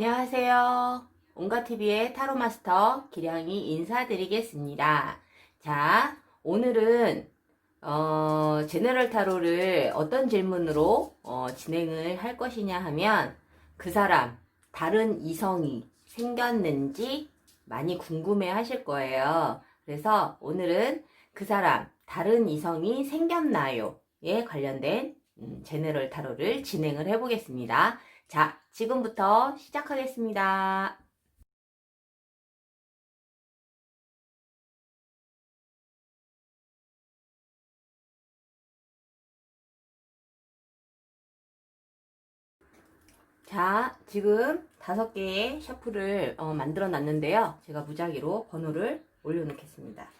안녕하세요. 온가TV의 타로마스터 기량이 인사드리겠습니다. 자, 오늘은 제너럴 타로를 어떤 질문으로 진행을 할 것이냐 하면 그 사람, 다른 이성이 생겼는지 많이 궁금해 하실 거예요. 그래서 오늘은 그 사람, 다른 이성이 생겼나요? 에 관련된 제너럴 타로를 진행을 해보겠습니다. 자, 지금부터 시작하겠습니다. 자, 지금 5개의 셔플을 만들어 놨는데요. 제가 무작위로 번호를 올려놓겠습니다.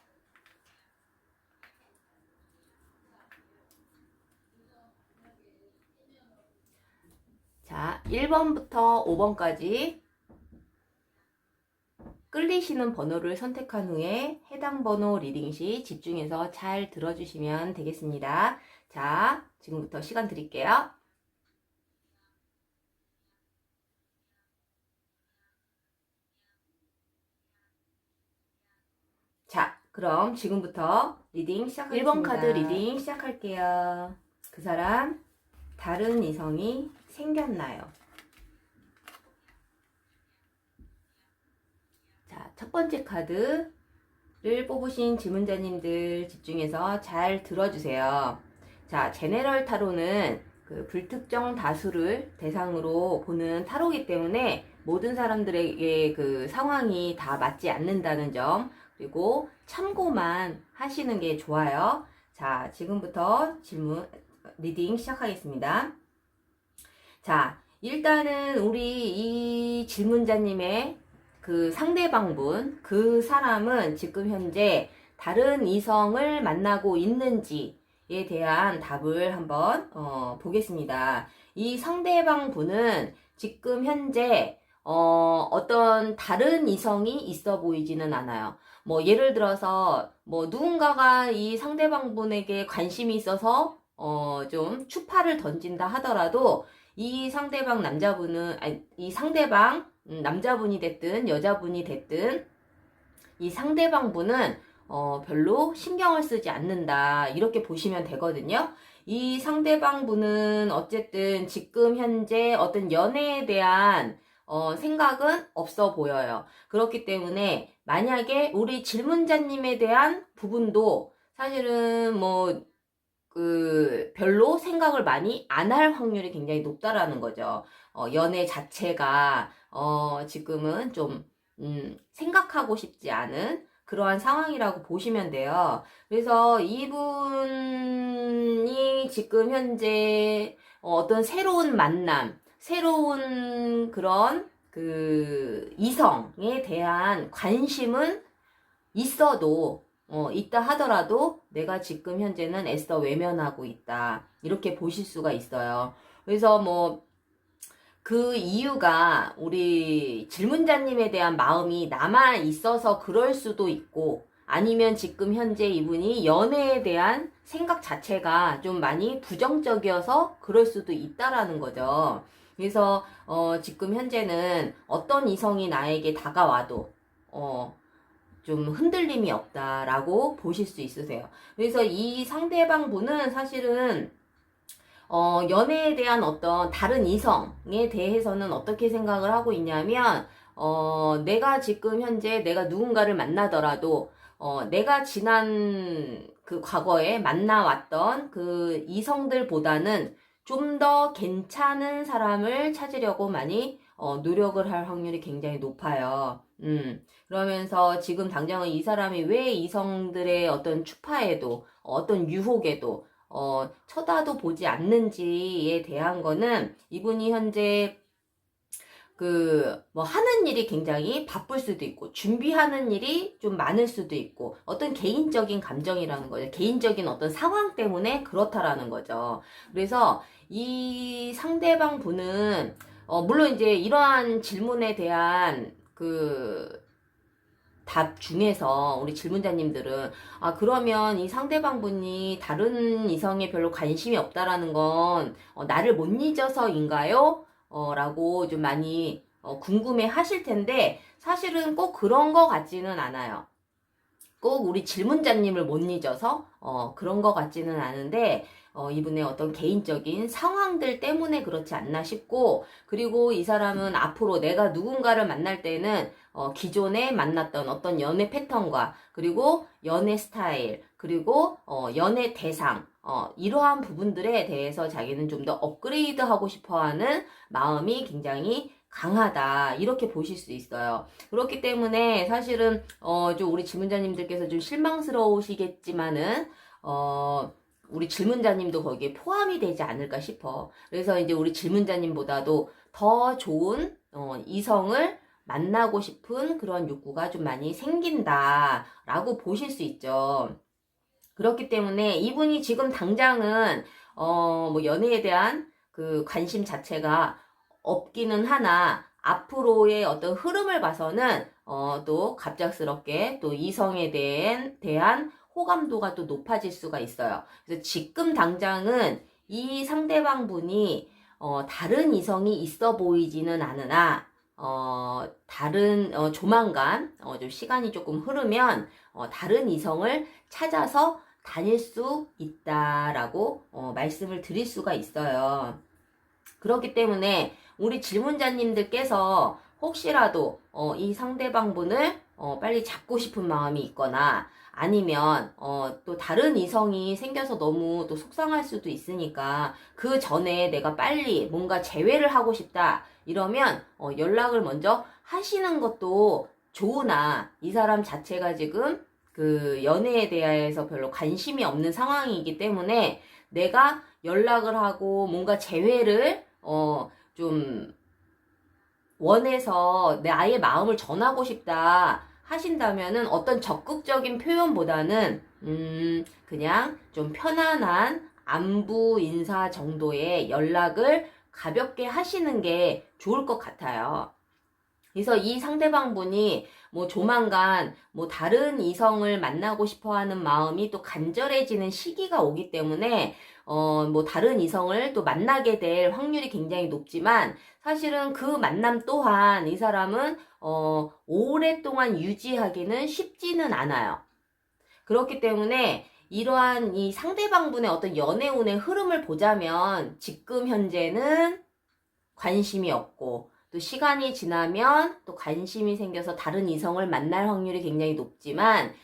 자, 1번부터 5번까지 끌리시는 번호를 선택한 후에 해당 번호 리딩 시 집중해서 잘 들어주시면 되겠습니다. 자, 지금부터 시간 드릴게요. 자, 그럼 지금부터 리딩 시작하겠습니다. 1번 카드 리딩 시작할게요. 그 사람, 다른 이성이 생겼나요? 자, 첫 번째 카드를 뽑으신 질문자님들 집중해서 잘 들어주세요. 자, 제네럴 타로는 그 불특정 다수를 대상으로 보는 타로이기 때문에 모든 사람들에게 그 상황이 다 맞지 않는다는 점, 그리고 참고만 하시는 게 좋아요. 자, 지금부터 질문 리딩 시작하겠습니다. 자, 일단은 우리 이 질문자님의 그 상대방분, 그 사람은 지금 현재 다른 이성을 만나고 있는지에 대한 답을 한번 보겠습니다. 이 상대방분은 지금 현재 어떤 다른 이성이 있어 보이지는 않아요. 뭐 예를 들어서 뭐 누군가가 이 상대방분에게 관심이 있어서 좀 추파를 던진다 하더라도 이 상대방 남자분은 아니 이 상대방 남자분이 됐든 여자분이 됐든 이 상대방 분은 별로 신경을 쓰지 않는다 이렇게 보시면 되거든요. 이 상대방 분은 어쨌든 지금 현재 어떤 연애에 대한 생각은 없어 보여요. 그렇기 때문에 만약에 우리 질문자님에 대한 부분도 사실은 뭐 별로 생각을 많이 안 할 확률이 굉장히 높다라는 거죠. 연애 자체가, 지금은 좀, 생각하고 싶지 않은 그러한 상황이라고 보시면 돼요. 그래서 이분이 지금 현재 어떤 새로운 만남, 새로운 그런 이성에 대한 관심은 있어도 있다 하더라도 내가 지금 현재는 애써 외면하고 있다. 이렇게 보실 수가 있어요. 그래서 뭐 그 이유가 우리 질문자님에 대한 마음이 남아 있어서 그럴 수도 있고 아니면 지금 현재 이분이 연애에 대한 생각 자체가 좀 많이 부정적이어서 그럴 수도 있다라는 거죠. 그래서 지금 현재는 어떤 이성이 나에게 다가와도 좀 흔들림이 없다라고 보실 수 있으세요. 그래서 이 상대방 분은 사실은 연애에 대한 어떤 다른 이성에 대해서는 어떻게 생각을 하고 있냐면 내가 지금 현재 내가 누군가를 만나더라도 내가 지난 그 과거에 만나왔던 그 이성들보다는 좀 더 괜찮은 사람을 찾으려고 많이 노력을 할 확률이 굉장히 높아요. 그러면서 지금 당장은 이 사람이 왜 이성들의 어떤 추파에도 어떤 유혹에도 쳐다도 보지 않는지에 대한 거는 이분이 현재 뭐 하는 일이 굉장히 바쁠 수도 있고 준비하는 일이 좀 많을 수도 있고 어떤 개인적인 감정이라는 거죠. 개인적인 어떤 상황 때문에 그렇다라는 거죠. 그래서 이 상대방 분은 물론 이제 이러한 질문에 대한 답 중에서 우리 질문자님들은 그러면 이 상대방분이 다른 이성에 별로 관심이 없다라는 건 나를 못 잊어서인가요? 라고 좀 많이 궁금해 하실 텐데 사실은 꼭 그런 거 같지는 않아요. 꼭 우리 질문자님을 못 잊어서 그런 것 같지는 않은데 이분의 어떤 개인적인 상황들 때문에 그렇지 않나 싶고, 그리고 이 사람은 앞으로 내가 누군가를 만날 때는 기존에 만났던 어떤 연애 패턴과 그리고 연애 스타일 그리고 연애 대상 이러한 부분들에 대해서 자기는 좀 더 업그레이드 하고 싶어하는 마음이 굉장히 강하다, 이렇게 보실 수 있어요. 그렇기 때문에 사실은 좀 우리 질문자님들께서 좀 실망스러우시겠지만은 우리 질문자님도 거기에 포함이 되지 않을까 싶어. 그래서 이제 우리 질문자님보다도 더 좋은 이성을 만나고 싶은 그런 욕구가 좀 많이 생긴다라고 보실 수 있죠. 그렇기 때문에 이분이 지금 당장은 뭐 연애에 대한 그 관심 자체가 없기는 하나, 앞으로의 어떤 흐름을 봐서는 또 갑작스럽게 또 이성에 대한 호감도가 또 높아질 수가 있어요. 그래서 지금 당장은 이 상대방 분이 다른 이성이 있어 보이지는 않으나 조만간 좀 시간이 조금 흐르면 다른 이성을 찾아서 다닐 수 있다라고 말씀을 드릴 수가 있어요. 그렇기 때문에 우리 질문자님들께서 혹시라도 이 상대방 분을 빨리 잡고 싶은 마음이 있거나 아니면 또 다른 이성이 생겨서 너무 또 속상할 수도 있으니까 그 전에 내가 빨리 뭔가 재회를 하고 싶다 이러면 연락을 먼저 하시는 것도 좋으나, 이 사람 자체가 지금 그 연애에 대해서 별로 관심이 없는 상황이기 때문에 내가 연락을 하고 뭔가 재회를 좀 원해서 나의 마음을 전하고 싶다 하신다면은 어떤 적극적인 표현보다는 그냥 좀 편안한 안부 인사 정도의 연락을 가볍게 하시는 게 좋을 것 같아요. 그래서 이 상대방 분이 뭐 조만간 뭐 다른 이성을 만나고 싶어 하는 마음이 또 간절해지는 시기가 오기 때문에 뭐 다른 이성을 또 만나게 될 확률이 굉장히 높지만, 사실은 그 만남 또한 이 사람은 오랫동안 유지하기는 쉽지는 않아요. 그렇기 때문에 이러한 이 상대방 분의 어떤 연애운의 흐름을 보자면 지금 현재는 관심이 없고, 또 시간이 지나면 또 관심이 생겨서 다른 이성을 만날 확률이 굉장히 높지만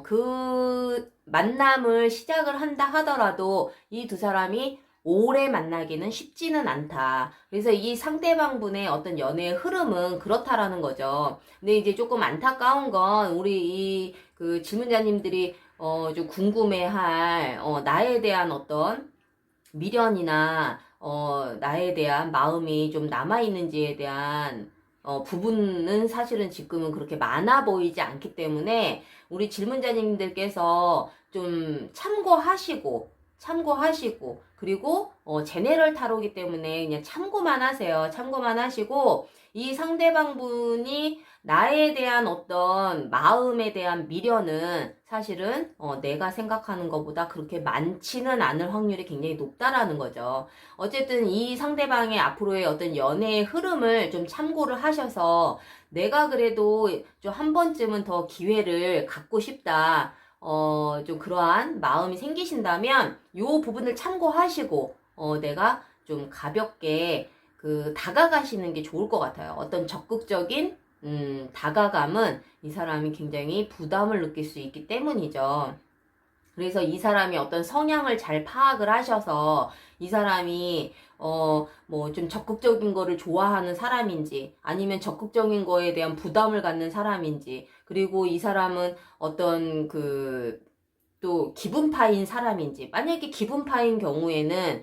그 만남을 시작을 한다 하더라도 이 두 사람이 오래 만나기는 쉽지는 않다. 그래서 이 상대방 분의 어떤 연애의 흐름은 그렇다라는 거죠. 근데 이제 조금 안타까운 건 우리 이 그 질문자님들이 좀 궁금해할 나에 대한 어떤 미련이나 나에 대한 마음이 좀 남아있는지에 대한 부분은 사실은 지금은 그렇게 많아 보이지 않기 때문에 우리 질문자님들께서 좀 참고하시고 그리고 제네럴 타로기 때문에 그냥 참고만 하세요. 참고만 하시고 이 상대방 분이 나에 대한 어떤 마음에 대한 미련은 사실은 내가 생각하는 것보다 그렇게 많지는 않을 확률이 굉장히 높다라는 거죠. 어쨌든 이 상대방의 앞으로의 어떤 연애의 흐름을 좀 참고를 하셔서 내가 그래도 좀 한 번쯤은 더 기회를 갖고 싶다, 좀 그러한 마음이 생기신다면 요 부분을 참고하시고 내가 좀 가볍게 다가가시는 게 좋을 것 같아요. 어떤 적극적인 다가감은 이 사람이 굉장히 부담을 느낄 수 있기 때문이죠. 그래서 이 사람이 어떤 성향을 잘 파악을 하셔서 이 사람이 뭐 좀 적극적인 거를 좋아하는 사람인지 아니면 적극적인 거에 대한 부담을 갖는 사람인지, 그리고 이 사람은 어떤 또 기분파인 사람인지, 만약에 기분파인 경우에는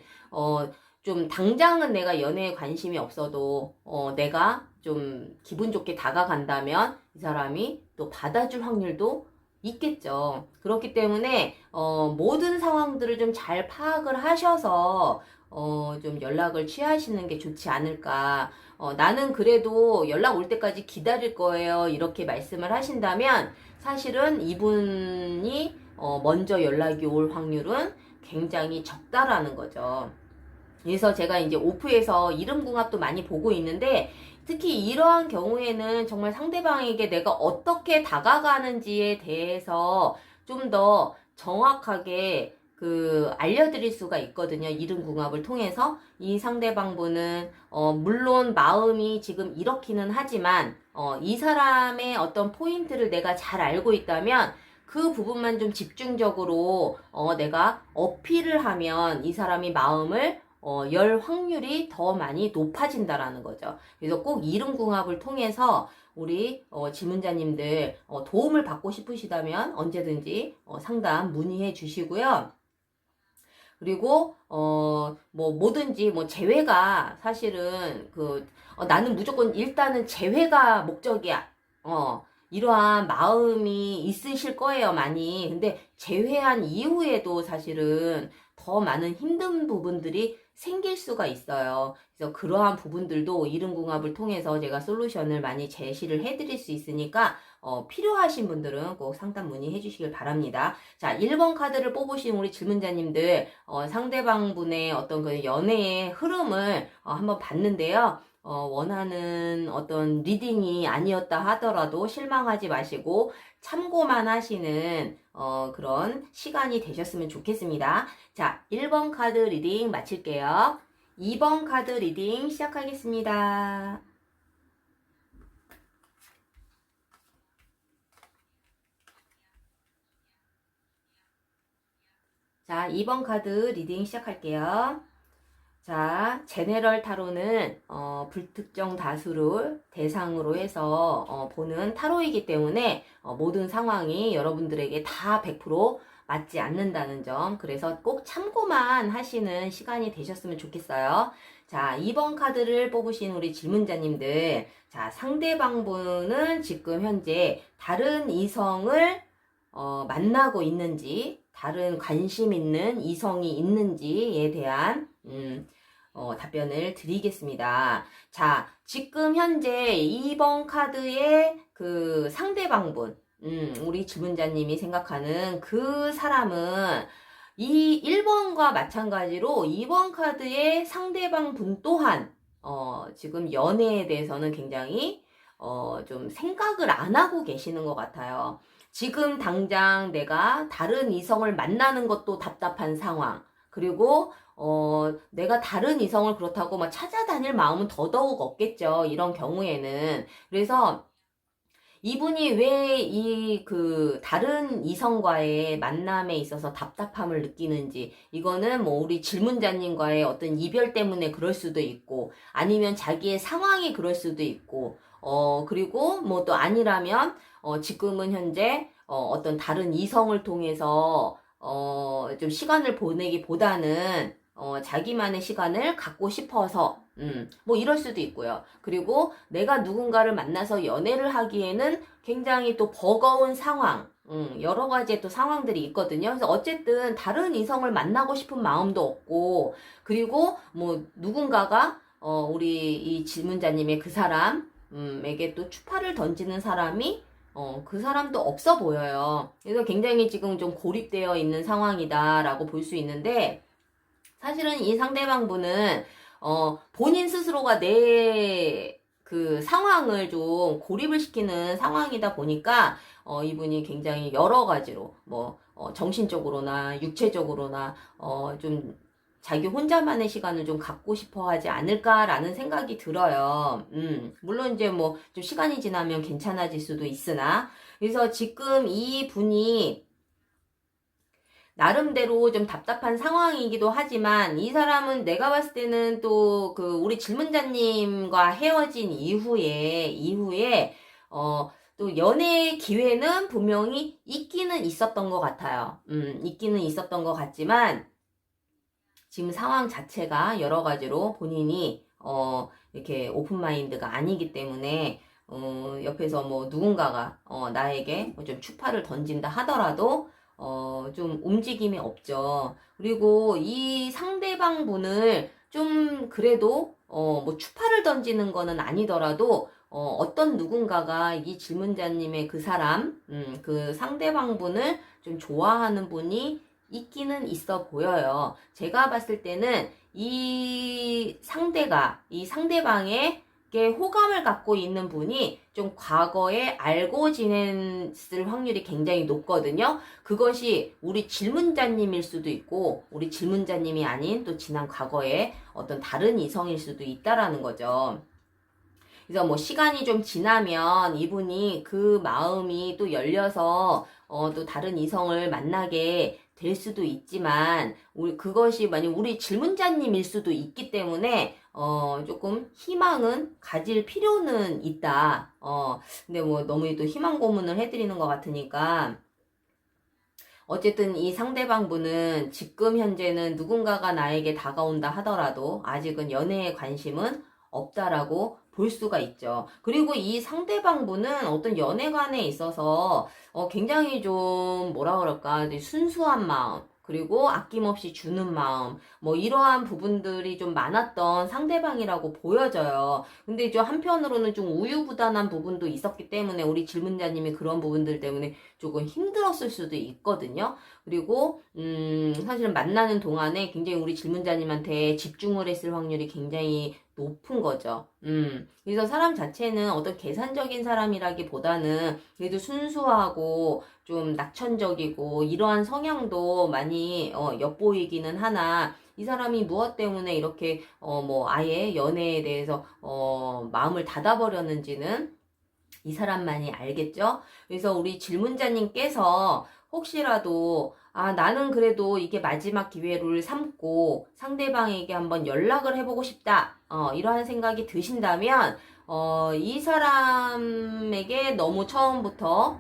좀 당장은 내가 연애에 관심이 없어도 내가 좀 기분 좋게 다가간다면 이 사람이 또 받아줄 확률도 있겠죠. 그렇기 때문에 모든 상황들을 좀 잘 파악을 하셔서 좀 연락을 취하시는 게 좋지 않을까. 나는 그래도 연락 올 때까지 기다릴 거예요, 이렇게 말씀을 하신다면 사실은 이분이 먼저 연락이 올 확률은 굉장히 적다라는 거죠. 그래서 제가 이제 오프에서 이름궁합도 많이 보고 있는데, 특히 이러한 경우에는 정말 상대방에게 내가 어떻게 다가가는지에 대해서 좀 더 정확하게 알려드릴 수가 있거든요. 이름궁합을 통해서. 이 상대방분은, 물론 마음이 지금 이렇기는 하지만, 이 사람의 어떤 포인트를 내가 잘 알고 있다면, 그 부분만 좀 집중적으로, 내가 어필을 하면 이 사람이 마음을 열 확률이 더 많이 높아진다라는 거죠. 그래서 꼭 이름궁합을 통해서 우리 질문자님들 도움을 받고 싶으시다면 언제든지 상담 문의해 주시고요. 그리고 뭐 뭐든지 뭐 재회가 사실은 나는 무조건 일단은 재회가 목적이야. 이러한 마음이 있으실 거예요, 많이. 근데 재회한 이후에도 사실은 더 많은 힘든 부분들이 생길 수가 있어요. 그래서 그러한 부분들도 이름궁합을 통해서 제가 솔루션을 많이 제시를 해드릴 수 있으니까 필요하신 분들은 꼭 상담 문의해 주시길 바랍니다. 자, 1번 카드를 뽑으신 우리 질문자님들 상대방 분의 어떤 그 연애의 흐름을 한번 봤는데요. 원하는 어떤 리딩이 아니었다 하더라도 실망하지 마시고 참고만 하시는 그런 시간이 되셨으면 좋겠습니다. 자, 1번 카드 리딩 마칠게요. 2번 카드 리딩 시작하겠습니다. 자, 2번 카드 리딩 시작할게요. 자, 제네럴 타로는 불특정 다수를 대상으로 해서 보는 타로이기 때문에 모든 상황이 여러분들에게 다 100% 맞지 않는다는 점, 그래서 꼭 참고만 하시는 시간이 되셨으면 좋겠어요. 자, 2번 카드를 뽑으신 우리 질문자님들, 자, 상대방분은 지금 현재 다른 이성을 만나고 있는지, 다른 관심 있는 이성이 있는지에 대한 답변을 드리겠습니다. 자, 지금 현재 2번 카드의 그 상대방분, 우리 질문자님이 생각하는 그 사람은 이 1번과 마찬가지로 2번 카드의 상대방 분 또한 지금 연애에 대해서는 굉장히 좀 생각을 안 하고 계시는 것 같아요. 지금 당장 내가 다른 이성을 만나는 것도 답답한 상황. 그리고 내가 다른 이성을 그렇다고 막 찾아다닐 마음은 더더욱 없겠죠. 이런 경우에는. 그래서 이분이 왜 다른 이성과의 만남에 있어서 답답함을 느끼는지, 이거는 뭐 우리 질문자님과의 어떤 이별 때문에 그럴 수도 있고, 아니면 자기의 상황이 그럴 수도 있고, 그리고 뭐 또 아니라면, 지금은 현재, 어떤 다른 이성을 통해서, 좀 시간을 보내기보다는, 자기만의 시간을 갖고 싶어서, 뭐 이럴 수도 있고요. 그리고 내가 누군가를 만나서 연애를 하기에는 굉장히 또 버거운 상황, 여러 가지의 또 상황들이 있거든요. 그래서 어쨌든 다른 이성을 만나고 싶은 마음도 없고, 그리고 뭐 누군가가, 우리 이 질문자님의 그 사람에게 또 추파를 던지는 사람이 그 사람도 없어 보여요. 그래서 굉장히 지금 좀 고립되어 있는 상황이다라고 볼 수 있는데, 사실은 이 상대방 분은 본인 스스로가 내 그 상황을 좀 고립을 시키는 상황이다 보니까 이분이 굉장히 여러 가지로 뭐 정신적으로나 육체적으로나 좀 자기 혼자만의 시간을 좀 갖고 싶어 하지 않을까라는 생각이 들어요. 물론 이제 뭐 좀 시간이 지나면 괜찮아질 수도 있으나, 그래서 지금 이 분이 나름대로 좀 답답한 상황이기도 하지만, 이 사람은 내가 봤을 때는 또 우리 질문자님과 헤어진 이후에 또 연애 기회는 분명히 있기는 있었던 것 같아요. 있기는 있었던 것 같지만, 지금 상황 자체가 여러 가지로 본인이 이렇게 오픈마인드가 아니기 때문에 옆에서 뭐 누군가가 나에게 좀 추파를 던진다 하더라도 좀 움직임이 없죠. 그리고 이 상대방 분을 좀 그래도 뭐 추파를 던지는 거는 아니더라도 어떤 누군가가 이 질문자님의 그 사람, 그 상대방 분을 좀 좋아하는 분이 있기는 있어 보여요. 제가 봤을 때는 이 상대방에게 호감을 갖고 있는 분이 좀 과거에 알고 지냈을 확률이 굉장히 높거든요. 그것이 우리 질문자님일 수도 있고, 우리 질문자님이 아닌 또 지난 과거에 어떤 다른 이성일 수도 있다라는 거죠. 그래서 뭐 시간이 좀 지나면 이분이 그 마음이 또 열려서 또 다른 이성을 만나게 될 수도 있지만 그것이 만약 우리 질문자님일 수도 있기 때문에 조금 희망은 가질 필요는 있다. 근데 뭐 너무 또 희망 고문을 해드리는 것 같으니까 어쨌든 이 상대방 분은 지금 현재는 누군가가 나에게 다가온다 하더라도 아직은 연애에 관심은 없다라고 볼 수가 있죠. 그리고 이 상대방 분은 어떤 연애관에 있어서 굉장히 좀 뭐라 그럴까 순수한 마음, 그리고 아낌없이 주는 마음, 뭐 이러한 부분들이 좀 많았던 상대방이라고 보여져요. 근데 좀 한편으로는 좀 우유부단한 부분도 있었기 때문에 우리 질문자님이 그런 부분들 때문에 조금 힘들었을 수도 있거든요. 그리고 사실은 만나는 동안에 굉장히 우리 질문자님한테 집중을 했을 확률이 굉장히 높은 거죠. 그래서 사람 자체는 어떤 계산적인 사람이라기보다는 그래도 순수하고 좀 낙천적이고 이러한 성향도 많이 엿보이기는 하나 이 사람이 무엇 때문에 이렇게 뭐 아예 연애에 대해서 마음을 닫아버렸는지는 이 사람만이 알겠죠? 그래서 우리 질문자님께서 혹시라도 나는 그래도 이게 마지막 기회를 삼고 상대방에게 한번 연락을 해보고 싶다. 이러한 생각이 드신다면 이 사람에게 너무 처음부터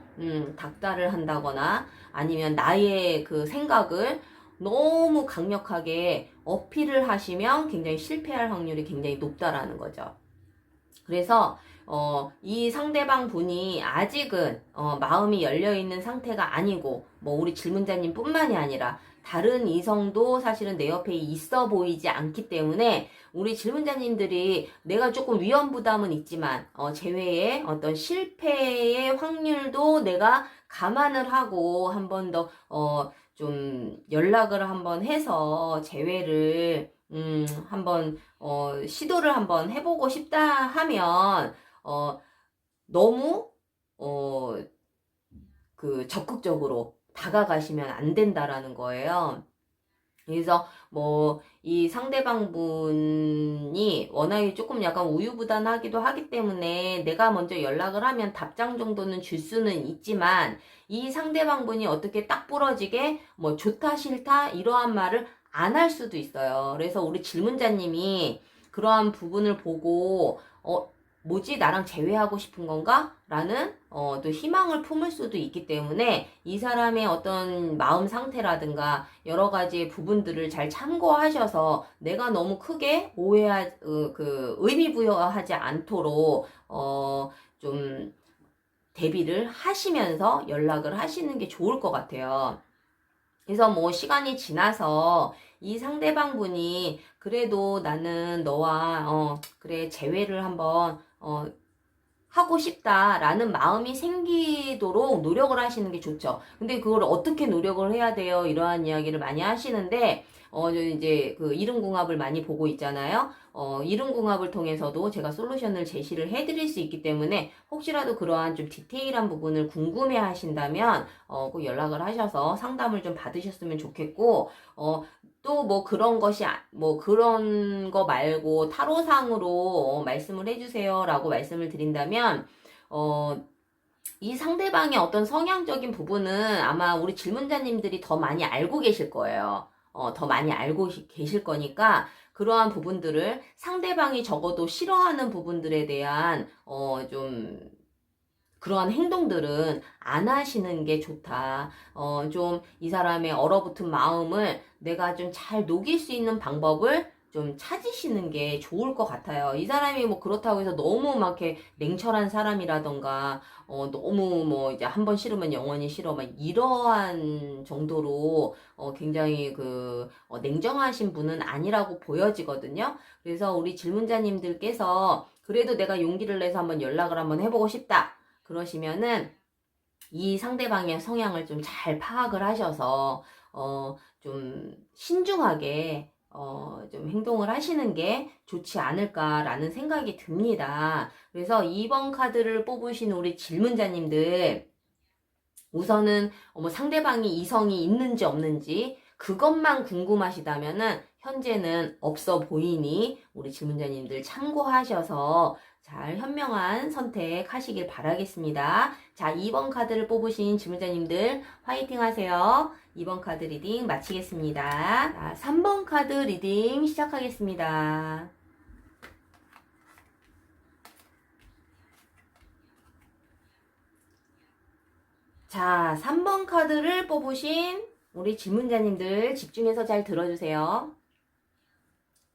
닥달을 한다거나 아니면 나의 그 생각을 너무 강력하게 어필을 하시면 굉장히 실패할 확률이 굉장히 높다라는 거죠. 그래서 이 상대방 분이 아직은 마음이 열려있는 상태가 아니고 뭐 우리 질문자님 뿐만이 아니라 다른 이성도 사실은 내 옆에 있어 보이지 않기 때문에 우리 질문자님들이 내가 조금 위험 부담은 있지만 재회의 어떤 실패의 확률도 내가 감안을 하고 한 번 더 좀 연락을 한번 해서 재회를 한번 시도를 한번 해보고 싶다 하면 너무 그 적극적으로 다가가시면 안 된다라는 거예요. 그래서 뭐 이 상대방 분이 워낙에 조금 약간 우유부단하기도 하기 때문에 내가 먼저 연락을 하면 답장 정도는 줄 수는 있지만 이 상대방 분이 어떻게 딱 부러지게 뭐 좋다 싫다 이러한 말을 안 할 수도 있어요. 그래서 우리 질문자님이 그러한 부분을 보고 뭐지 나랑 재회하고 싶은 건가? 라는 또 희망을 품을 수도 있기 때문에 이 사람의 어떤 마음 상태라든가 여러 가지 부분들을 잘 참고하셔서 내가 너무 크게 의미 부여하지 않도록 좀 대비를 하시면서 연락을 하시는 게 좋을 것 같아요. 그래서 뭐 시간이 지나서 이 상대방 분이 그래도 나는 너와 그래 재회를 한번 하고 싶다라는 마음이 생기도록 노력을 하시는 게 좋죠. 근데 그걸 어떻게 노력을 해야 돼요? 이러한 이야기를 많이 하시는데 이제 그 이름궁합을 많이 보고 있잖아요. 이름궁합을 통해서도 제가 솔루션을 제시를 해드릴 수 있기 때문에 혹시라도 그러한 좀 디테일한 부분을 궁금해 하신다면 꼭 연락을 하셔서 상담을 좀 받으셨으면 좋겠고 또 뭐 그런 것이 뭐 그런 거 말고 타로상으로 말씀을 해주세요라고 말씀을 드린다면 이 상대방의 어떤 성향적인 부분은 아마 우리 질문자님들이 더 많이 알고 계실 거예요. 더 많이 알고 계실 거니까 그러한 부분들을 상대방이 적어도 싫어하는 부분들에 대한 좀 그러한 행동들은 안 하시는 게 좋다. 좀 이 사람의 얼어붙은 마음을 내가 좀 잘 녹일 수 있는 방법을 좀 찾으시는 게 좋을 것 같아요. 이 사람이 뭐 그렇다고 해서 너무 막 이렇게 냉철한 사람이라던가, 너무 뭐 이제 한 번 싫으면 영원히 싫어. 막 이러한 정도로, 굉장히 냉정하신 분은 아니라고 보여지거든요. 그래서 우리 질문자님들께서 그래도 내가 용기를 내서 한번 연락을 한번 해보고 싶다. 그러시면은 이 상대방의 성향을 좀 잘 파악을 하셔서 좀 신중하게 좀 행동을 하시는 게 좋지 않을까라는 생각이 듭니다. 그래서 2번 카드를 뽑으신 우리 질문자님들, 우선은 뭐 상대방이 이성이 있는지 없는지 그것만 궁금하시다면은 현재는 없어 보이니 우리 질문자님들 참고하셔서 잘 현명한 선택하시길 바라겠습니다. 자, 2번 카드를 뽑으신 질문자님들 화이팅 하세요. 2번 카드 리딩 마치겠습니다. 자, 3번 카드 리딩 시작하겠습니다. 자, 3번 카드를 뽑으신 우리 질문자님들 집중해서 잘 들어주세요.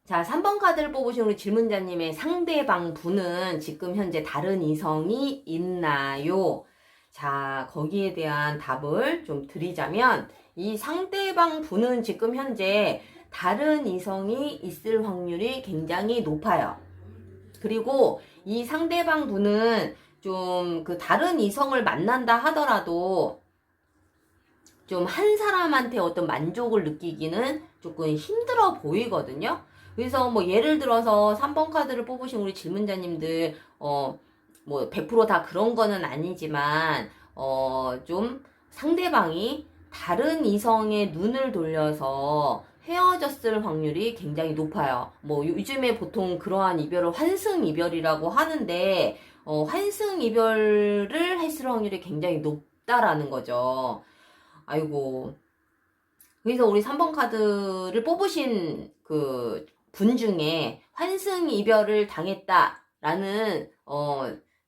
자, 3번 카드를 뽑으신 우리 질문자님의 상대방 분은 지금 현재 다른 이성이 있나요? 자, 거기에 대한 답을 좀 드리자면, 이 상대방 분은 지금 현재 다른 이성이 있을 확률이 굉장히 높아요. 그리고 이 상대방 분은 좀 그 다른 이성을 만난다 하더라도 좀 한 사람한테 어떤 만족을 느끼기는 조금 힘들어 보이거든요. 그래서 뭐 예를 들어서 3번 카드를 뽑으신 우리 질문자님들 뭐 100% 다 그런 거는 아니지만 좀 상대방이 다른 이성의 눈을 돌려서 헤어졌을 확률이 굉장히 높아요. 뭐 요즘에 보통 그러한 이별을 환승 이별이라고 하는데 환승 이별을 했을 확률이 굉장히 높다라는 거죠. 아이고. 그래서 우리 3번 카드를 뽑으신 그 분 중에 환승 이별을 당했다라는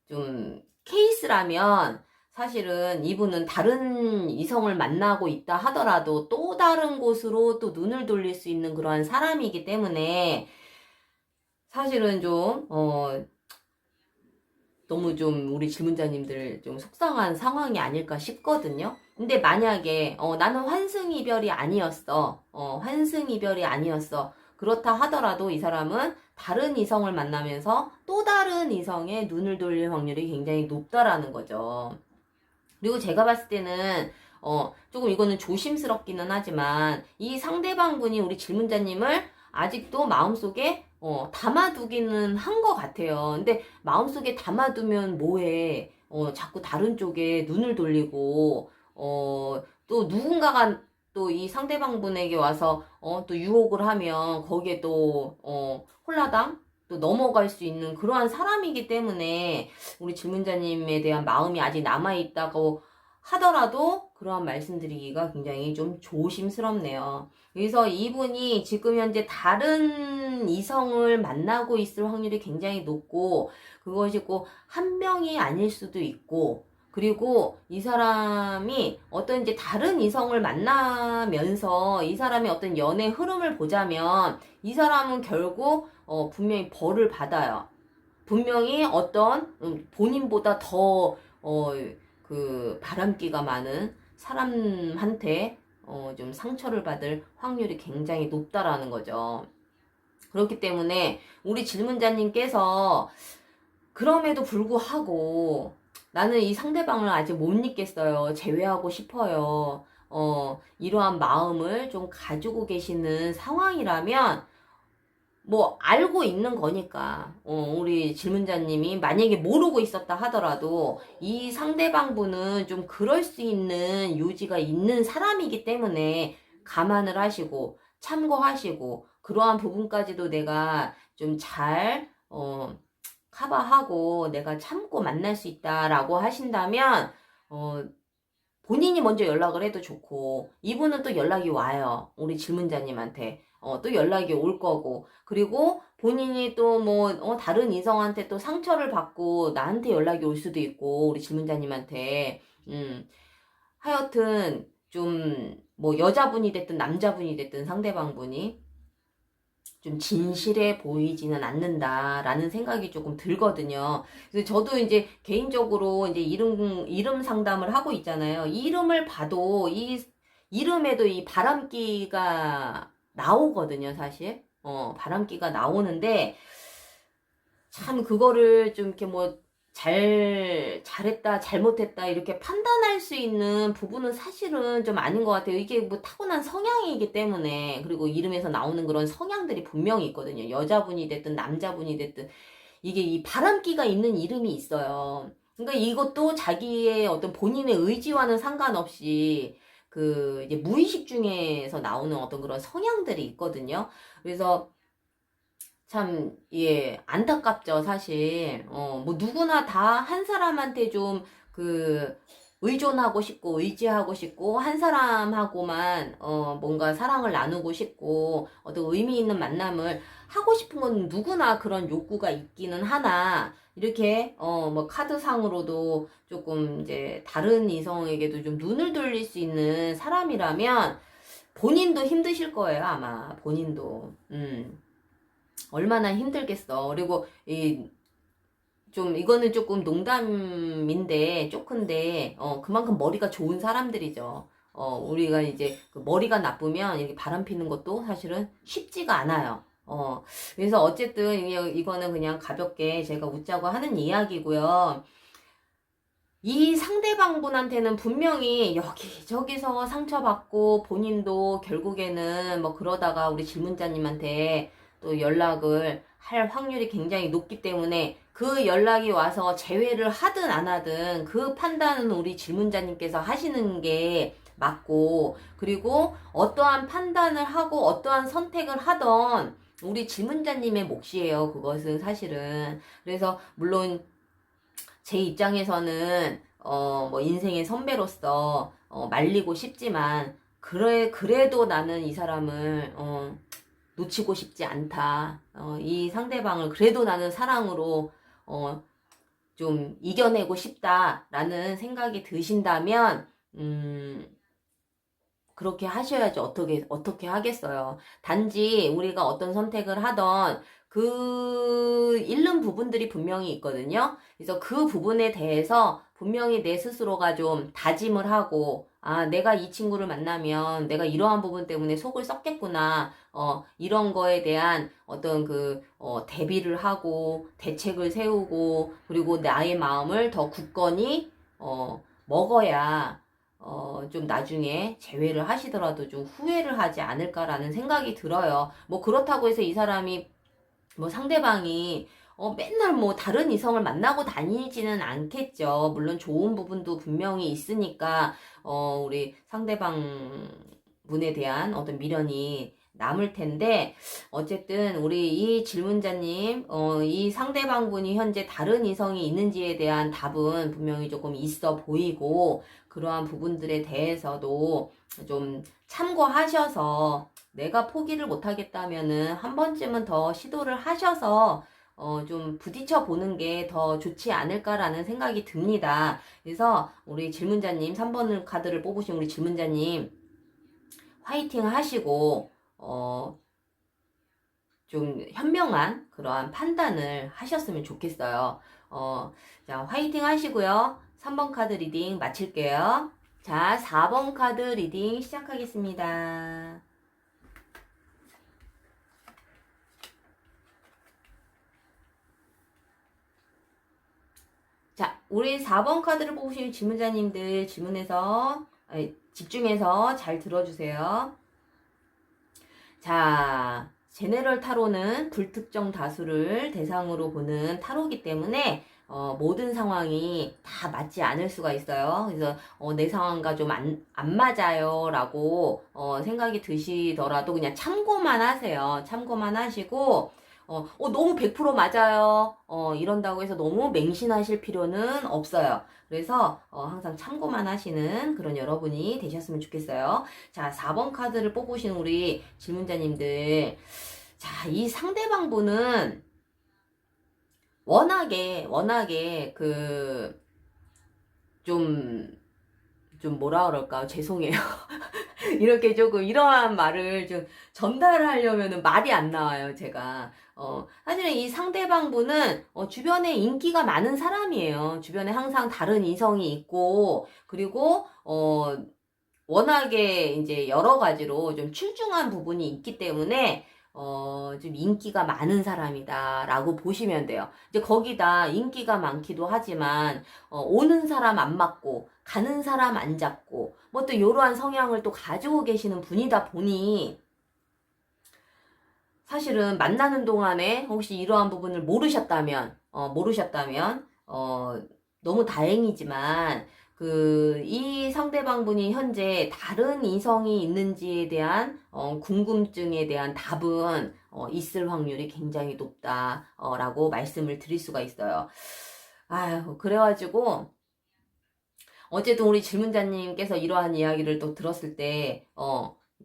좀 케이스라면 사실은 이분은 다른 이성을 만나고 있다 하더라도 또 다른 곳으로 또 눈을 돌릴 수 있는 그러한 사람이기 때문에 사실은 좀 너무 좀 우리 질문자님들 좀 속상한 상황이 아닐까 싶거든요. 근데 만약에 나는 환승 이별이 아니었어. 환승 이별이 아니었어. 그렇다 하더라도 이 사람은 다른 이성을 만나면서 또 다른 이성의 눈을 돌릴 확률이 굉장히 높다라는 거죠. 그리고 제가 봤을 때는 조금 이거는 조심스럽기는 하지만 이 상대방 분이 우리 질문자님을 아직도 마음속에 담아두기는 한 것 같아요. 근데 마음속에 담아두면 뭐해? 자꾸 다른 쪽에 눈을 돌리고 또 누군가가 또 이 상대방 분에게 와서 또 유혹을 하면 거기에 또 홀라당 또 넘어갈 수 있는 그러한 사람이기 때문에 우리 질문자님에 대한 마음이 아직 남아있다고 하더라도 그러한 말씀드리기가 굉장히 좀 조심스럽네요. 그래서 이분이 지금 현재 다른 이성을 만나고 있을 확률이 굉장히 높고 그것이 꼭 한 명이 아닐 수도 있고 그리고 이 사람이 어떤 이제 다른 이성을 만나면서 이 사람의 어떤 연애 흐름을 보자면 이 사람은 결국 분명히 벌을 받아요. 분명히 어떤 본인보다 더 그 바람기가 많은 사람한테 좀 상처를 받을 확률이 굉장히 높다라는 거죠. 그렇기 때문에 우리 질문자님께서 그럼에도 불구하고 나는 이 상대방을 아직 못 잊겠어요. 제외하고 싶어요. 이러한 마음을 좀 가지고 계시는 상황이라면 뭐 알고 있는 거니까 우리 질문자님이 만약에 모르고 있었다 하더라도 이 상대방 분은 좀 그럴 수 있는 요지가 있는 사람이기 때문에 감안을 하시고 참고하시고 그러한 부분까지도 내가 좀 잘 커버하고 내가 참고 만날 수 있다라고 하신다면 본인이 먼저 연락을 해도 좋고 이분은 또 연락이 와요. 우리 질문자님한테. 또 연락이 올 거고 그리고 본인이 또 뭐 다른 이성한테 또 상처를 받고 나한테 연락이 올 수도 있고 우리 질문자님한테 하여튼 좀 뭐 여자분이 됐든 남자분이 됐든 상대방분이 좀 진실해 보이지는 않는다라는 생각이 조금 들거든요. 그래서 저도 이제 개인적으로 이제 이름 상담을 하고 있잖아요. 이 이름을 봐도 이 이름에도 이 바람기가 나오거든요, 사실. 바람기가 나오는데 참 그거를 좀 이렇게 뭐 잘했다, 잘못했다, 이렇게 판단할 수 있는 부분은 사실은 좀 아닌 것 같아요. 이게 뭐 타고난 성향이기 때문에, 그리고 이름에서 나오는 그런 성향들이 분명히 있거든요. 여자분이 됐든, 남자분이 됐든, 이게 이 바람기가 있는 이름이 있어요. 그러니까 이것도 자기의 어떤 본인의 의지와는 상관없이, 이제 무의식 중에서 나오는 어떤 그런 성향들이 있거든요. 그래서, 참, 예, 안타깝죠, 사실. 뭐, 누구나 다 한 사람한테 좀, 의존하고 싶고, 의지하고 싶고, 한 사람하고만, 뭔가 사랑을 나누고 싶고, 어떤 의미 있는 만남을 하고 싶은 건 누구나 그런 욕구가 있기는 하나, 이렇게, 뭐, 카드상으로도 조금 이제, 다른 이성에게도 좀 눈을 돌릴 수 있는 사람이라면, 본인도 힘드실 거예요, 아마. 본인도. 얼마나 힘들겠어. 그리고 이거는 조금 농담인데 조금인데 그만큼 머리가 좋은 사람들이죠. 우리가 이제 그 머리가 나쁘면 이렇게 바람 피는 것도 사실은 쉽지가 않아요. 그래서 어쨌든 이거는 그냥 가볍게 제가 웃자고 하는 이야기고요. 이 상대방분한테는 분명히 여기저기서 상처받고 본인도 결국에는 뭐 그러다가 우리 질문자님한테 또 연락을 할 확률이 굉장히 높기 때문에 그 연락이 와서 재회를 하든 안 하든 그 판단은 우리 질문자님께서 하시는 게 맞고, 그리고 어떠한 판단을 하고 어떠한 선택을 하던 우리 질문자님의 몫이에요. 그것은 사실은. 그래서 물론 제 입장에서는 뭐 인생의 선배로서 말리고 싶지만, 그래도 나는 이 사람을 놓치고 싶지 않다. 이 상대방을 그래도 나는 사랑으로 좀 이겨내고 싶다라는 생각이 드신다면, 그렇게 하셔야죠. 어떻게 하겠어요. 단지 우리가 어떤 선택을 하던 잃는 부분들이 분명히 있거든요. 그래서 그 부분에 대해서 분명히 내 스스로가 좀 다짐을 하고, 아, 내가 이 친구를 만나면 내가 이러한 부분 때문에 속을 썩겠구나. 이런 거에 대한 어떤 대비를 하고, 대책을 세우고, 그리고 나의 마음을 더 굳건히, 먹어야, 좀 나중에 재회를 하시더라도 좀 후회를 하지 않을까라는 생각이 들어요. 뭐 그렇다고 해서 이 사람이, 뭐 상대방이, 맨날 뭐 다른 이성을 만나고 다니지는 않겠죠. 물론 좋은 부분도 분명히 있으니까, 우리 상대방 분에 대한 어떤 미련이 남을 텐데, 어쨌든 우리 이 질문자님, 이 상대방분이 현재 다른 이성이 있는지에 대한 답은 분명히 조금 있어 보이고, 그러한 부분들에 대해서도 좀 참고하셔서, 내가 포기를 못하겠다면은 한 번쯤은 더 시도를 하셔서 좀 부딪혀 보는 게 더 좋지 않을까라는 생각이 듭니다. 그래서 우리 질문자님, 3번 카드를 뽑으신 우리 질문자님, 화이팅 하시고 좀 현명한 그러한 판단을 하셨으면 좋겠어요. 자, 화이팅 하시고요. 3번 카드 리딩 마칠게요. 자, 4번 카드 리딩 시작하겠습니다. 자, 우리 4번 카드를 뽑으신 질문자님들 집중해서 잘 들어주세요. 자, 제네럴 타로는 불특정 다수를 대상으로 보는 타로이기 때문에 모든 상황이 다 맞지 않을 수가 있어요. 그래서 내 상황과 좀 안 맞아요 라고 생각이 드시더라도 그냥 참고만 하세요. 참고만 하시고 너무 100% 맞아요. 이런다고 해서 너무 맹신하실 필요는 없어요. 그래서 항상 참고만 하시는 그런 여러분이 되셨으면 좋겠어요. 자, 4번 카드를 뽑으신 우리 질문자님들. 자, 이 상대방 분은 워낙에 좀 뭐라 그럴까? 죄송해요. 이렇게 조금 이러한 말을 좀 전달하려면은 말이 안 나와요, 제가. 사실은 이 상대방 분은 주변에 인기가 많은 사람이에요. 주변에 항상 다른 이성이 있고, 그리고 워낙에 이제 여러 가지로 좀 출중한 부분이 있기 때문에 좀 인기가 많은 사람이다 라고 보시면 돼요. 이제 거기다 인기가 많기도 하지만 오는 사람 안 맞고 가는 사람 안 잡고 뭐 또 이러한 성향을 또 가지고 계시는 분이다 보니 사실은 만나는 동안에 혹시 이러한 부분을 모르셨다면 너무 다행이지만 이 상대방분이 현재 다른 이성이 있는지에 대한 궁금증에 대한 답은 있을 확률이 굉장히 높다라고 말씀을 드릴 수가 있어요. 아유, 그래가지고 어쨌든 우리 질문자님께서 이러한 이야기를 또 들었을 때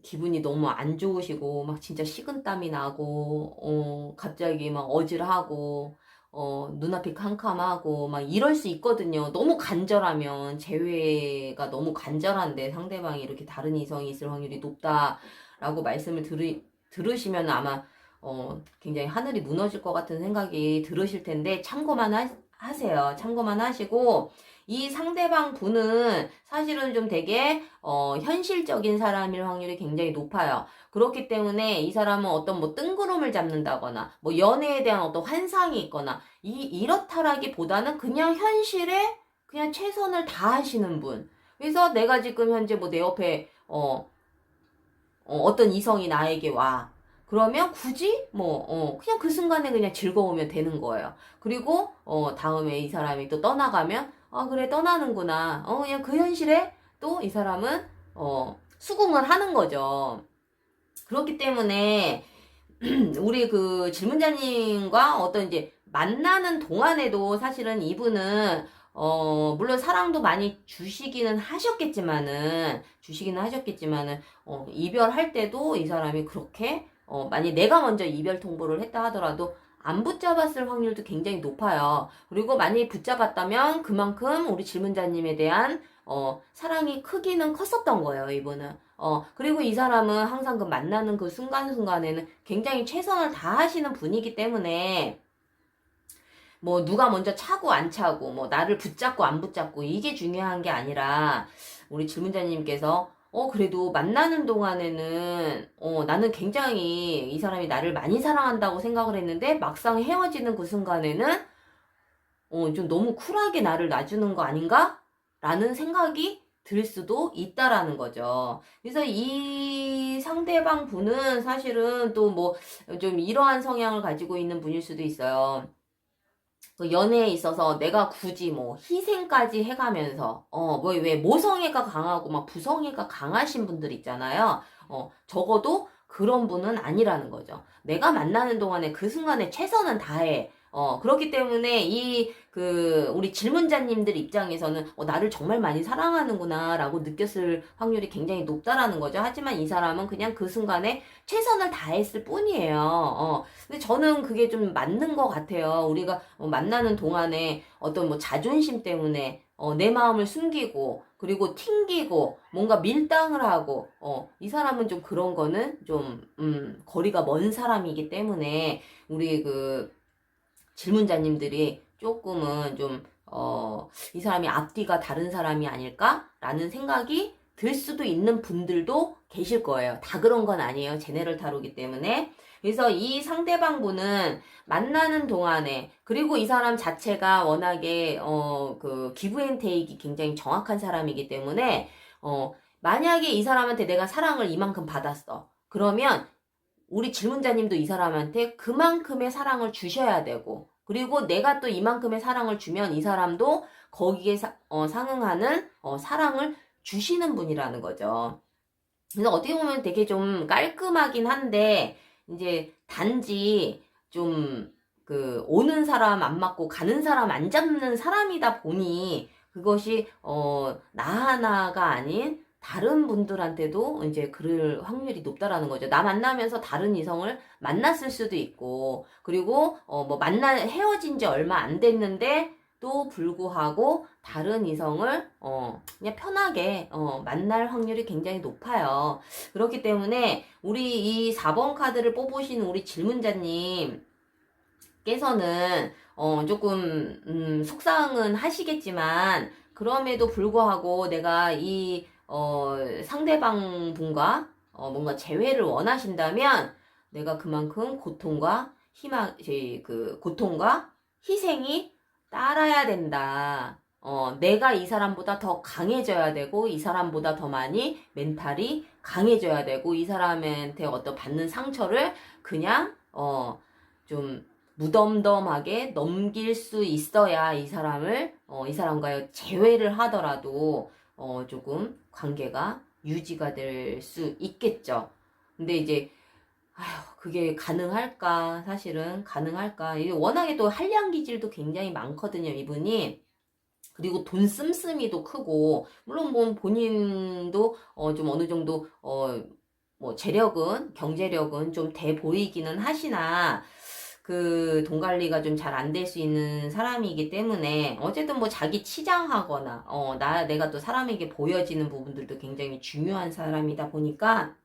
기분이 너무 안 좋으시고 막 진짜 식은땀이 나고 갑자기 막 어질하고 눈앞이 캄캄하고 막 이럴 수 있거든요. 너무 간절하면 재회가 너무 간절한데 상대방이 이렇게 다른 이성이 있을 확률이 높다라고 말씀을 들으시면 아마 굉장히 하늘이 무너질 것 같은 생각이 들으실 텐데 참고만 하세요. 참고만 하시고 이 상대방 분은 사실은 좀 되게 현실적인 사람일 확률이 굉장히 높아요. 그렇기 때문에 이 사람은 어떤 뭐 뜬구름을 잡는다거나 뭐 연애에 대한 어떤 환상이 있거나 이렇다라기보다는 그냥 현실에 그냥 최선을 다하시는 분. 그래서 내가 지금 현재 뭐 내 옆에 어떤 이성이 나에게 와. 그러면 굳이 그냥 그 순간에 그냥 즐거우면 되는 거예요. 그리고 다음에 이 사람이 또 떠나가면 그래 떠나는구나. 그냥 그 현실에 또 이 사람은 수긍을 하는 거죠. 그렇기 때문에 우리 그 질문자님과 어떤 이제 만나는 동안에도 사실은 이분은 물론 사랑도 많이 주시기는 하셨겠지만은 이별할 때도 이 사람이 그렇게 만약 내가 먼저 이별 통보를 했다 하더라도 안 붙잡았을 확률도 굉장히 높아요. 그리고 만약에 붙잡았다면 그만큼 우리 질문자님에 대한 사랑이 크기는 컸었던 거예요, 이분은. 그리고 이 사람은 항상 그 만나는 그 순간순간에는 굉장히 최선을 다하시는 분이기 때문에 뭐 누가 먼저 차고 안 차고 뭐 나를 붙잡고 안 붙잡고 이게 중요한 게 아니라 우리 질문자님께서 그래도 만나는 동안에는 나는 굉장히 이 사람이 나를 많이 사랑한다고 생각을 했는데 막상 헤어지는 그 순간에는 좀 너무 쿨하게 나를 놔주는 거 아닌가? 라는 생각이 들 수도 있다라는 거죠. 그래서 이 상대방 분은 사실은 또 뭐 좀 이러한 성향을 가지고 있는 분일 수도 있어요. 그 연애에 있어서 내가 굳이 뭐 희생까지 해가면서 뭐 왜 모성애가 강하고 막 부성애가 강하신 분들 있잖아요. 적어도 그런 분은 아니라는 거죠. 내가 만나는 동안에 그 순간에 최선은 다해. 그렇기 때문에 우리 질문자님들 입장에서는 나를 정말 많이 사랑하는구나 라고 느꼈을 확률이 굉장히 높다라는 거죠. 하지만 이 사람은 그냥 그 순간에 최선을 다했을 뿐이에요. 근데 저는 그게 좀 맞는 것 같아요. 우리가 만나는 동안에 어떤 뭐 자존심 때문에 내 마음을 숨기고 그리고 튕기고 뭔가 밀당을 하고 이 사람은 좀 그런 거는 좀 거리가 먼 사람이기 때문에 우리 그 질문자님들이 조금은 이 사람이 앞뒤가 다른 사람이 아닐까라는 생각이 들 수도 있는 분들도 계실 거예요. 다 그런 건 아니에요. 제네럴 타로기 때문에. 그래서 이 상대방 분은 만나는 동안에 그리고 이 사람 자체가 워낙에 그 기브앤테이크가 굉장히 정확한 사람이기 때문에 만약에 이 사람한테 내가 사랑을 이만큼 받았어. 그러면 우리 질문자님도 이 사람한테 그만큼의 사랑을 주셔야 되고 그리고 내가 또 이만큼의 사랑을 주면 이 사람도 거기에 상응하는 사랑을 주시는 분이라는 거죠. 그래서 어떻게 보면 되게 좀 깔끔하긴 한데 이제 단지 좀 오는 사람 안 맞고 가는 사람 안 잡는 사람이다 보니 그것이 나 하나가 아닌 다른 분들한테도 이제 그럴 확률이 높다라는 거죠. 나 만나면서 다른 이성을 만났을 수도 있고, 그리고 뭐 헤어진 지 얼마 안 됐는데 또 불구하고 다른 이성을 그냥 편하게 만날 확률이 굉장히 높아요. 그렇기 때문에 우리 이 4번 카드를 뽑으신 우리 질문자님께서는 조금 속상은 하시겠지만 그럼에도 불구하고 내가 이 상대방 분과 뭔가 재회를 원하신다면 내가 그만큼 고통과 희생이 따라야 된다. 내가 이 사람보다 더 강해져야 되고, 이 사람보다 더 많이 멘탈이 강해져야 되고, 이 사람한테 어떤 받는 상처를 그냥, 좀 무덤덤하게 넘길 수 있어야 이 사람과의 재회를 하더라도, 조금 관계가 유지가 될 수 있겠죠. 근데 이제, 그게 가능할까? 사실은 가능할까? 이게 워낙에 또 한량 기질도 굉장히 많거든요, 이분이. 그리고 돈 씀씀이도 크고, 물론 뭐 본인도 좀 어느 정도 뭐 경제력은 좀 돼 보이기는 하시나, 그 돈 관리가 좀 잘 안 될 수 있는 사람이기 때문에 어쨌든 뭐 자기 치장하거나 내가 또 사람에게 보여지는 부분들도 굉장히 중요한 사람이다 보니까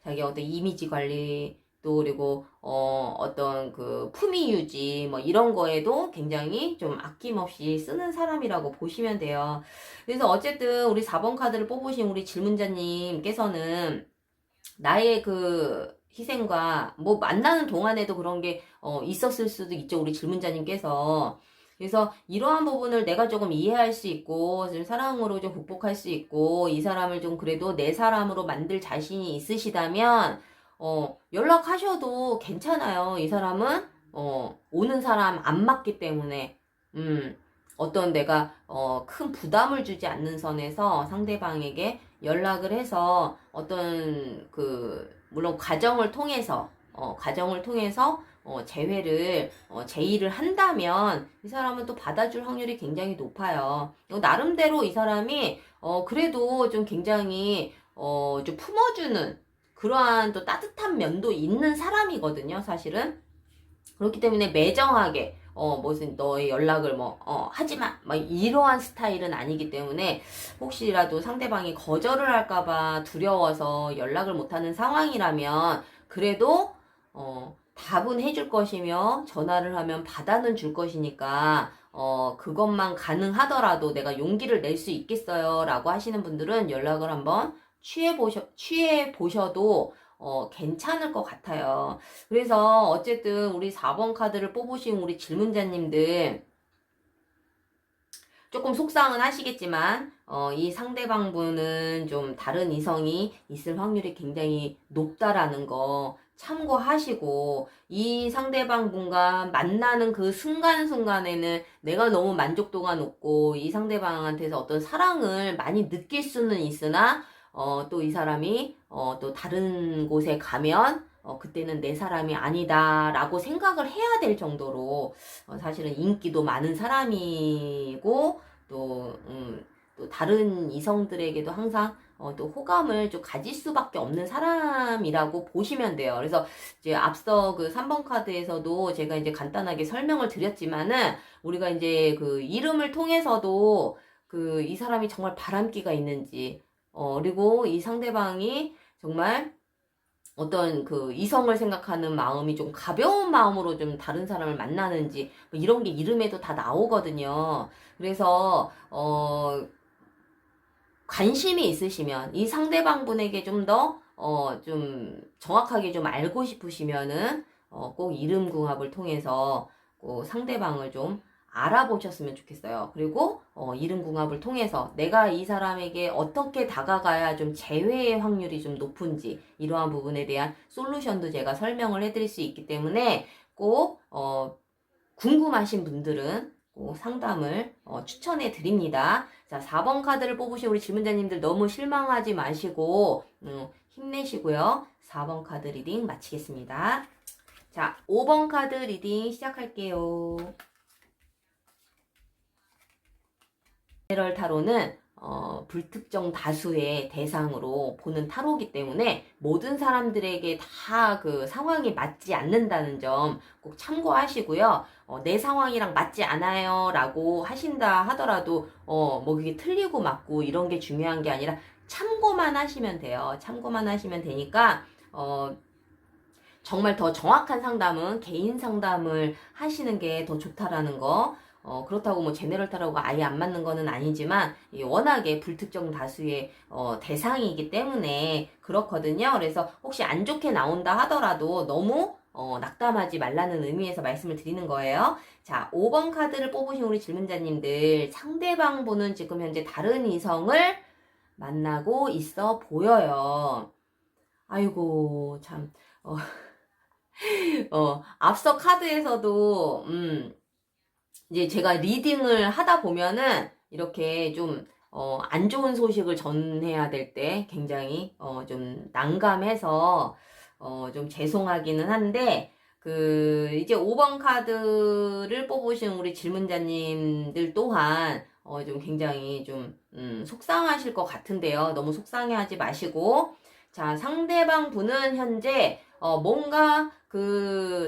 자기 어떤 이미지 관리 또 그리고 어떤 그 품위 유지 뭐 이런 거에도 굉장히 좀 아낌없이 쓰는 사람이라고 보시면 돼요. 그래서 어쨌든 우리 4번 카드를 뽑으신 우리 질문자님께서는 나의 그 희생과 뭐 만나는 동안에도 그런 게 있었을 수도 있죠. 우리 질문자님께서. 그래서 이러한 부분을 내가 조금 이해할 수 있고 좀 사랑으로 좀 극복할 수 있고 이 사람을 좀 그래도 내 사람으로 만들 자신이 있으시다면 연락하셔도 괜찮아요. 이 사람은 오는 사람 안 맞기 때문에 어떤 내가 큰 부담을 주지 않는 선에서 상대방에게 연락을 해서 어떤 물론 과정을 통해서 제의를 한다면 이 사람은 또 받아줄 확률이 굉장히 높아요. 나름대로 이 사람이 그래도 좀 굉장히 좀 품어주는 그러한 또 따뜻한 면도 있는 사람이거든요, 사실은. 그렇기 때문에 매정하게 무슨 너의 연락을 하지마 막 이러한 스타일은 아니기 때문에 혹시라도 상대방이 거절을 할까봐 두려워서 연락을 못하는 상황이라면 그래도 답은 해줄 것이며 전화를 하면 받아는 줄 것이니까 그것만 가능하더라도 내가 용기를 낼 수 있겠어요 라고 하시는 분들은 연락을 한번 취해 보셔도 괜찮을 것 같아요. 그래서 어쨌든 우리 4번 카드를 뽑으신 우리 질문자님들 조금 속상은 하시겠지만 이 상대방 분은 좀 다른 이성이 있을 확률이 굉장히 높다라는 거 참고하시고 이 상대방 분과 만나는 그 순간순간에는 내가 너무 만족도가 높고 이 상대방한테서 어떤 사랑을 많이 느낄 수는 있으나 또 이 사람이 또 다른 곳에 가면 그때는 내 사람이 아니다라고 생각을 해야 될 정도로 사실은 인기도 많은 사람이고 또 다른 이성들에게도 항상 또 호감을 좀 가질 수밖에 없는 사람이라고 보시면 돼요. 그래서 이제 앞서 그 3번 카드에서도 제가 이제 간단하게 설명을 드렸지만은 우리가 이제 그 이름을 통해서도 이 사람이 정말 바람기가 있는지 그리고 이 상대방이 정말 어떤 그 이성을 생각하는 마음이 좀 가벼운 마음으로 좀 다른 사람을 만나는지 뭐 이런 게 이름에도 다 나오거든요. 그래서 관심이 있으시면 이 상대방 분에게 좀 더 좀 정확하게 좀 알고 싶으시면은 꼭 이름궁합을 통해서 꼭 상대방을 좀 알아보셨으면 좋겠어요. 그리고 이름궁합을 통해서 내가 이 사람에게 어떻게 다가가야 좀 재회의 확률이 좀 높은지 이러한 부분에 대한 솔루션도 제가 설명을 해드릴 수 있기 때문에 꼭 궁금하신 분들은 꼭 상담을 추천해 드립니다. 자, 4번 카드를 뽑으신 우리 질문자님들 너무 실망하지 마시고 힘내시고요. 4번 카드 리딩 마치겠습니다. 자, 5번 카드 리딩 시작할게요. 제너럴 타로는 불특정 다수의 대상으로 보는 타로이기 때문에 모든 사람들에게 다 그 상황이 맞지 않는다는 점 꼭 참고하시고요. 내 상황이랑 맞지 않아요 라고 하신다 하더라도 뭐 그게 틀리고 맞고 이런 게 중요한 게 아니라 참고만 하시면 돼요. 참고만 하시면 되니까 정말 더 정확한 상담은 개인 상담을 하시는 게 더 좋다라는 거 그렇다고 뭐 제네럴 타로가 아예 안 맞는 거는 아니지만 워낙에 불특정 다수의 대상이기 때문에 그렇거든요. 그래서 혹시 안 좋게 나온다 하더라도 너무 낙담하지 말라는 의미에서 말씀을 드리는 거예요. 자, 5번 카드를 뽑으신 우리 질문자님들, 상대방 분은 지금 현재 다른 이성을 만나고 있어 보여요. 아이고, 참, 앞서 카드에서도, 이제 제가 리딩을 하다 보면은, 이렇게 좀, 안 좋은 소식을 전해야 될 때 굉장히, 좀 난감해서, 좀 죄송하기는 한데, 이제 5번 카드를 뽑으신 우리 질문자님들 또한, 좀 굉장히 좀, 속상하실 것 같은데요. 너무 속상해하지 마시고, 자, 상대방 분은 현재, 뭔가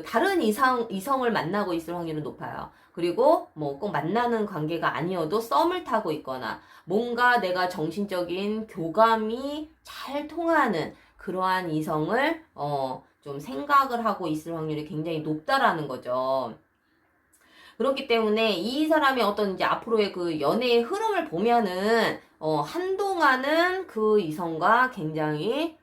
다른 이성을 만나고 있을 확률은 높아요. 그리고 뭐 꼭 만나는 관계가 아니어도 썸을 타고 있거나 뭔가 내가 정신적인 교감이 잘 통하는 그러한 이성을 좀 생각을 하고 있을 확률이 굉장히 높다라는 거죠. 그렇기 때문에 이 사람의 어떤 이제 앞으로의 그 연애의 흐름을 보면은 한동안은 그 이성과 굉장히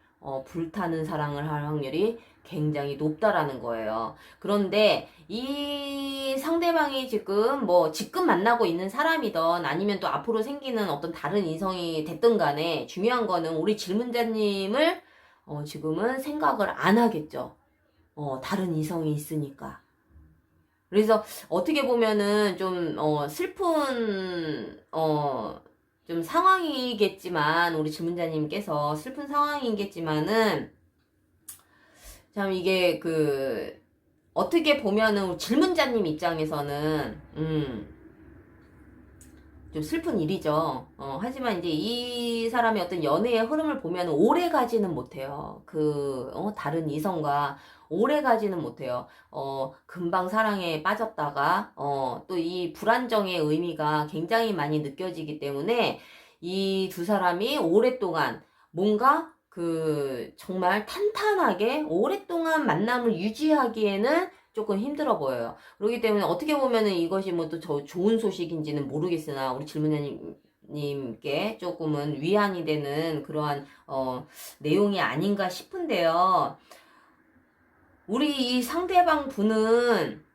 불타는 사랑을 할 확률이 굉장히 높다라는 거예요. 그런데 이 상대방이 지금 만나고 있는 사람이던 아니면 또 앞으로 생기는 어떤 다른 이성이 됐든 간에 중요한 거는 우리 질문자님을 지금은 생각을 안 하겠죠. 다른 이성이 있으니까. 그래서 어떻게 보면은 좀 슬픈 좀 상황이겠지만 우리 질문자님께서 슬픈 상황이겠지만은 참 이게 어떻게 보면은 질문자님 입장에서는 좀 슬픈 일이죠. 하지만 이제 이 사람의 어떤 연애의 흐름을 보면 오래 가지는 못해요. 다른 이성과 오래 가지는 못해요. 금방 사랑에 빠졌다가, 또 이 불안정의 의미가 굉장히 많이 느껴지기 때문에 이 두 사람이 오랫동안 뭔가 정말 탄탄하게 오랫동안 만남을 유지하기에는 조금 힘들어 보여요. 그렇기 때문에 어떻게 보면은 이것이 뭐 또 좋은 소식인지는 모르겠으나 우리 질문자님께 조금은 위안이 되는 그러한 내용이 아닌가 싶은데요. 우리 이 상대방 분은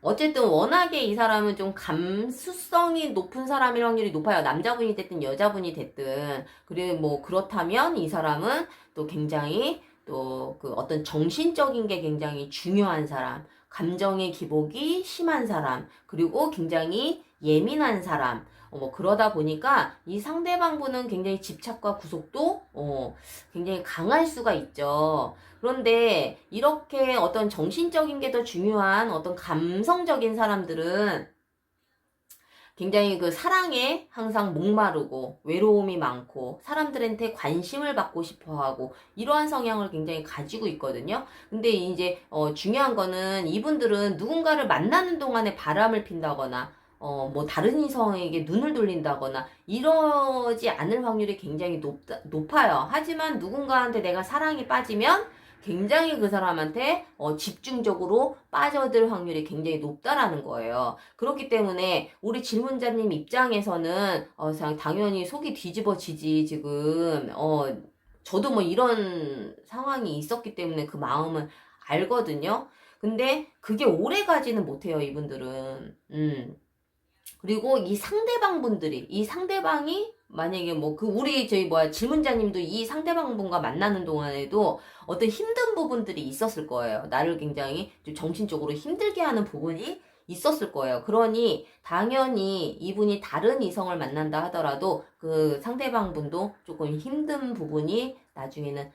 어쨌든 워낙에 이 사람은 좀 감수성이 높은 사람일 확률이 높아요. 남자분이 됐든 여자분이 됐든. 그리고 뭐 그렇다면 이 사람은 또 굉장히 또 어떤 정신적인 게 굉장히 중요한 사람, 감정의 기복이 심한 사람, 그리고 굉장히 예민한 사람. 뭐 그러다 보니까 이 상대방 분은 굉장히 집착과 구속도 굉장히 강할 수가 있죠. 그런데 이렇게 어떤 정신적인 게 더 중요한 어떤 감성적인 사람들은 굉장히 사랑에 항상 목마르고 외로움이 많고 사람들한테 관심을 받고 싶어 하고 이러한 성향을 굉장히 가지고 있거든요. 근데 이제 중요한 거는 이분들은 누군가를 만나는 동안에 바람을 핀다거나 뭐 다른 이성에게 눈을 돌린다거나 이러지 않을 확률이 굉장히 높아요. 하지만 누군가한테 내가 사랑에 빠지면 굉장히 그 사람한테 집중적으로 빠져들 확률이 굉장히 높다라는 거예요. 그렇기 때문에 우리 질문자님 입장에서는 당연히 속이 뒤집어지지 지금 저도 뭐 이런 상황이 있었기 때문에 그 마음은 알거든요. 근데 그게 오래 가지는 못해요, 이분들은. 그리고 이 상대방이 만약에 질문자님도 이 상대방 분과 만나는 동안에도 어떤 힘든 부분들이 있었을 거예요. 나를 굉장히 좀 정신적으로 힘들게 하는 부분이 있었을 거예요. 그러니 당연히 이분이 다른 이성을 만난다 하더라도 그 상대방 분도 조금 힘든 부분이 나중에는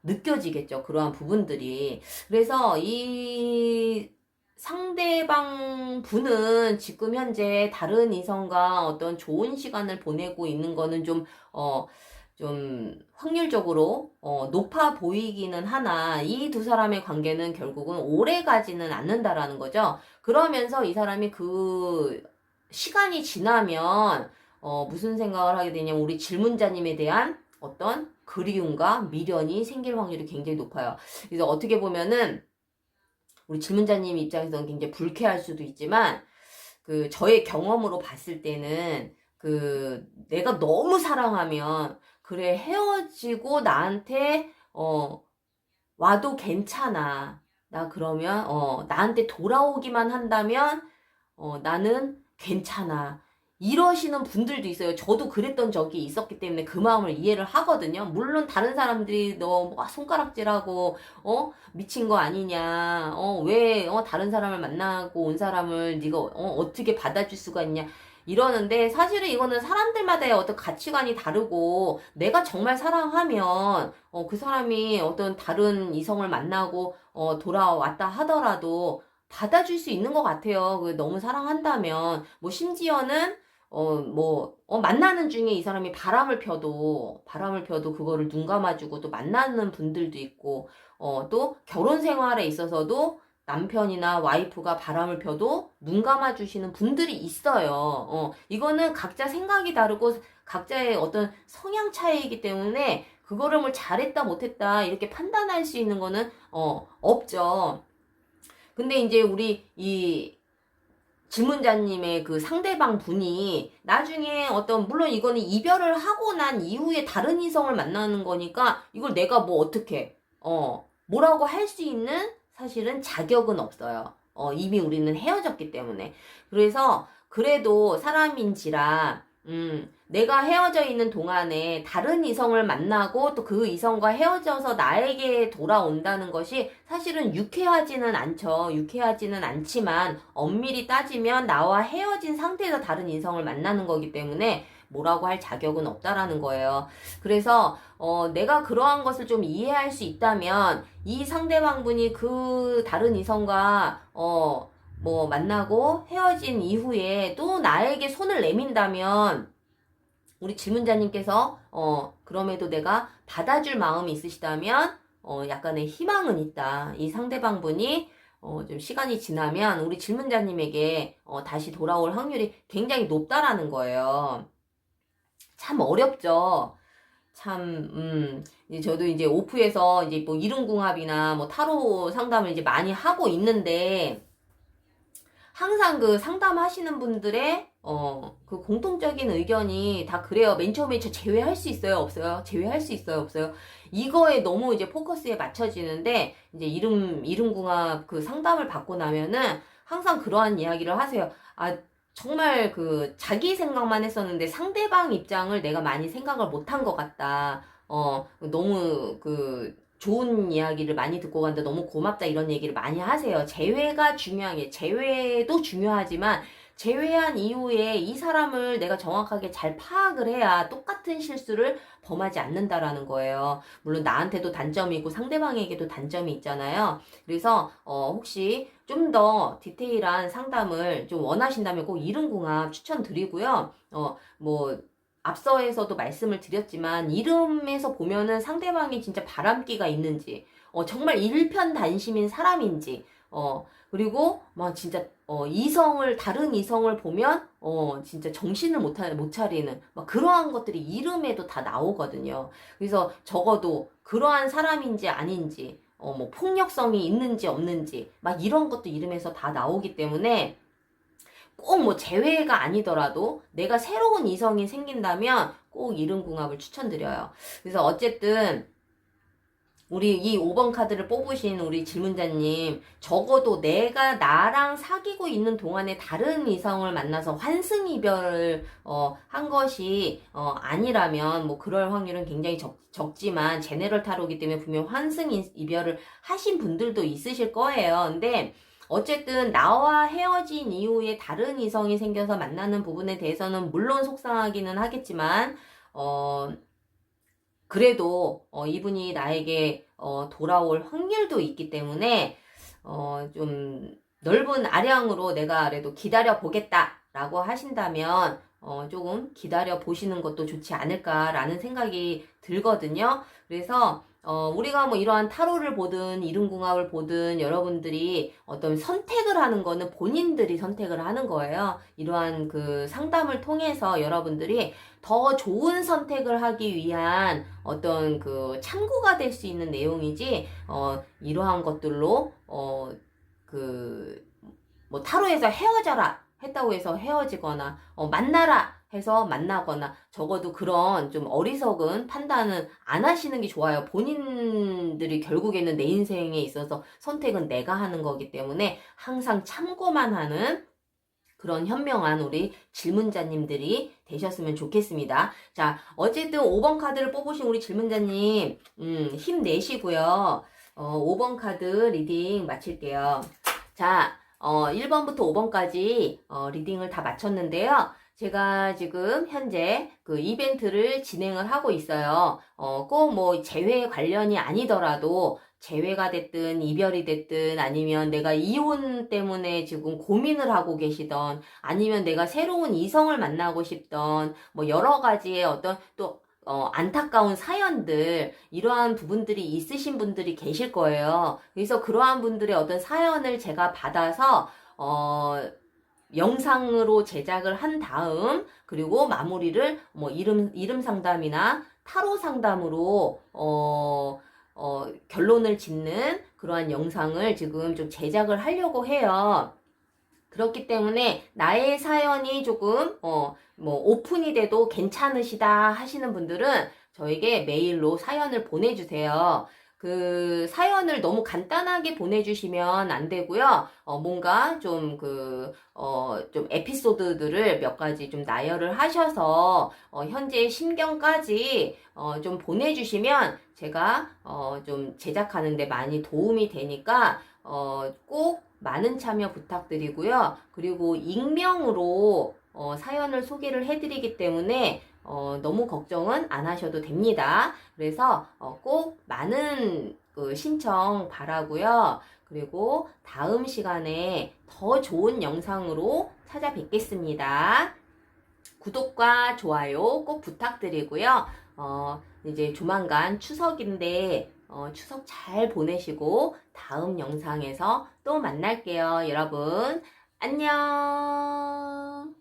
느껴지겠죠. 그러한 부분들이. 그래서 이 상대방 분은 지금 현재 다른 이성과 어떤 좋은 시간을 보내고 있는 거는 좀 확률적으로 높아 보이기는 하나 이 두 사람의 관계는 결국은 오래 가지는 않는다라는 거죠. 그러면서 이 사람이 시간이 지나면 무슨 생각을 하게 되냐면 우리 질문자님에 대한 어떤 그리움과 미련이 생길 확률이 굉장히 높아요. 그래서 어떻게 보면은 우리 질문자님 입장에서는 굉장히 불쾌할 수도 있지만 저의 경험으로 봤을 때는 내가 너무 사랑하면 그래 헤어지고 나한테 와도 괜찮아. 나 그러면 나한테 돌아오기만 한다면 나는 괜찮아. 이러시는 분들도 있어요. 저도 그랬던 적이 있었기 때문에 그 마음을 이해를 하거든요. 물론 다른 사람들이 너 손가락질하고 미친 거 아니냐. 왜 다른 사람을 만나고 온 사람을 네가 어떻게 받아줄 수가 있냐. 이러는데 사실은 이거는 사람들마다의 어떤 가치관이 다르고 내가 정말 사랑하면 그 사람이 어떤 다른 이성을 만나고 돌아왔다 하더라도 받아줄 수 있는 것 같아요. 너무 사랑한다면. 뭐, 심지어는, 만나는 중에 이 사람이 바람을 펴도 그거를 눈 감아주고 또 만나는 분들도 있고, 또 결혼 생활에 있어서도 남편이나 와이프가 바람을 펴도 눈 감아주시는 분들이 있어요. 이거는 각자 생각이 다르고 각자의 어떤 성향 차이이기 때문에 그거를 뭐 잘했다 못했다 이렇게 판단할 수 있는 거는, 없죠. 근데 이제 우리 이 질문자님의 그 상대방 분이 나중에 물론 이거는 이별을 하고 난 이후에 다른 이성을 만나는 거니까 이걸 내가 뭐 어떻게, 뭐라고 할 수 있는 사실은 자격은 없어요. 이미 우리는 헤어졌기 때문에. 그래서 그래도 사람인지라, 내가 헤어져 있는 동안에 다른 이성을 만나고 또 그 이성과 헤어져서 나에게 돌아온다는 것이 사실은 유쾌하지는 않죠. 유쾌하지는 않지만 엄밀히 따지면 나와 헤어진 상태에서 다른 이성을 만나는 거기 때문에 뭐라고 할 자격은 없다라는 거예요. 그래서 내가 그러한 것을 좀 이해할 수 있다면 이 상대방분이 그 다른 이성과 만나고 헤어진 이후에 또 나에게 손을 내민다면 우리 질문자님께서 그럼에도 내가 받아줄 마음이 있으시다면 약간의 희망은 있다. 이 상대방분이 좀 시간이 지나면 우리 질문자님에게 다시 돌아올 확률이 굉장히 높다라는 거예요. 참 어렵죠. 참, 이제 저도 이제 오프에서 이제 뭐 이름궁합이나 뭐 타로 상담을 이제 많이 하고 있는데, 항상 그 상담하시는 분들의 그 공통적인 의견이 다 그래요. 맨 처음에 저 제외할 수 있어요, 없어요? 제외할 수 있어요, 없어요? 이거에 너무 이제 포커스에 맞춰지는데 이제 이름궁합 그 상담을 받고 나면은 항상 그러한 이야기를 하세요. 아, 정말 자기 생각만 했었는데 상대방 입장을 내가 많이 생각을 못한 것 같다. 너무 좋은 이야기를 많이 듣고 간다. 너무 고맙다. 이런 얘기를 많이 하세요. 재회가 중요한 게, 재회도 중요하지만, 재회한 이후에 이 사람을 내가 정확하게 잘 파악을 해야 똑같은 실수를 범하지 않는다라는 거예요. 물론 나한테도 단점이 있고 상대방에게도 단점이 있잖아요. 그래서, 혹시 좀 더 디테일한 상담을 좀 원하신다면 꼭 이름궁합 추천드리고요. 앞서에서도 말씀을 드렸지만 이름에서 보면은 상대방이 진짜 바람기가 있는지 정말 일편단심인 사람인지 그리고 막 진짜 다른 이성을 보면 진짜 정신을 못 차리는 막 그러한 것들이 이름에도 다 나오거든요. 그래서 적어도 그러한 사람인지 아닌지 폭력성이 있는지 없는지 막 이런 것도 이름에서 다 나오기 때문에 꼭 뭐 재회가 아니더라도 내가 새로운 이성이 생긴다면 꼭 이름궁합을 추천드려요. 그래서 어쨌든 우리 이 5번 카드를 뽑으신 우리 질문자님, 적어도 내가 나랑 사귀고 있는 동안에 다른 이성을 만나서 환승이별을 한 것이 아니라면 뭐 그럴 확률은 굉장히 적지만 제네럴 타로이기 때문에 분명 환승이별을 하신 분들도 있으실 거예요. 근데 어쨌든 나와 헤어진 이후에 다른 이성이 생겨서 만나는 부분에 대해서는 물론 속상하기는 하겠지만 그래도 이분이 나에게 돌아올 확률도 있기 때문에 좀 넓은 아량으로 내가 그래도 기다려 보겠다라고 하신다면 조금 기다려 보시는 것도 좋지 않을까라는 생각이 들거든요. 그래서 우리가 뭐 이러한 타로를 보든 이름궁합을 보든 여러분들이 어떤 선택을 하는 거는 본인들이 선택을 하는 거예요. 이러한 상담을 통해서 여러분들이 더 좋은 선택을 하기 위한 어떤 참고가 될 수 있는 내용이지, 이러한 것들로, 뭐 타로에서 헤어져라. 했다고 해서 헤어지거나, 만나라! 해서 만나거나, 적어도 그런 좀 어리석은 판단은 안 하시는 게 좋아요. 본인들이 결국에는 내 인생에 있어서 선택은 내가 하는 거기 때문에 항상 참고만 하는 그런 현명한 우리 질문자님들이 되셨으면 좋겠습니다. 자, 어쨌든 5번 카드를 뽑으신 우리 질문자님, 힘내시고요. 5번 카드 리딩 마칠게요. 자, 1번부터 5번까지 리딩을 다 마쳤는데요. 제가 지금 현재 그 이벤트를 진행을 하고 있어요. 꼭 뭐 재회 관련이 아니더라도 재회가 됐든 이별이 됐든 아니면 내가 이혼 때문에 지금 고민을 하고 계시던 아니면 내가 새로운 이성을 만나고 싶던 뭐 여러 가지의 어떤 또 안타까운 사연들, 이러한 부분들이 있으신 분들이 계실 거예요. 그래서 그러한 분들의 어떤 사연을 제가 받아서, 영상으로 제작을 한 다음, 그리고 마무리를 뭐 이름 상담이나 타로 상담으로, 결론을 짓는 그러한 영상을 지금 좀 제작을 하려고 해요. 그렇기 때문에 나의 사연이 조금 뭐 오픈이 돼도 괜찮으시다 하시는 분들은 저에게 메일로 사연을 보내주세요. 그 사연을 너무 간단하게 보내주시면 안 되고요. 뭔가 좀 좀 에피소드들을 몇 가지 좀 나열을 하셔서 현재의 심경까지 좀 보내주시면 제가 좀 제작하는데 많이 도움이 되니까 꼭 많은 참여 부탁드리고요. 그리고 익명으로 사연을 소개를 해드리기 때문에 너무 걱정은 안 하셔도 됩니다. 그래서 꼭 많은 그 신청 바라고요. 그리고 다음 시간에 더 좋은 영상으로 찾아뵙겠습니다. 구독과 좋아요 꼭 부탁드리고요. 이제 조만간 추석인데 추석 잘 보내시고 다음 영상에서 또 만날게요. 여러분, 안녕!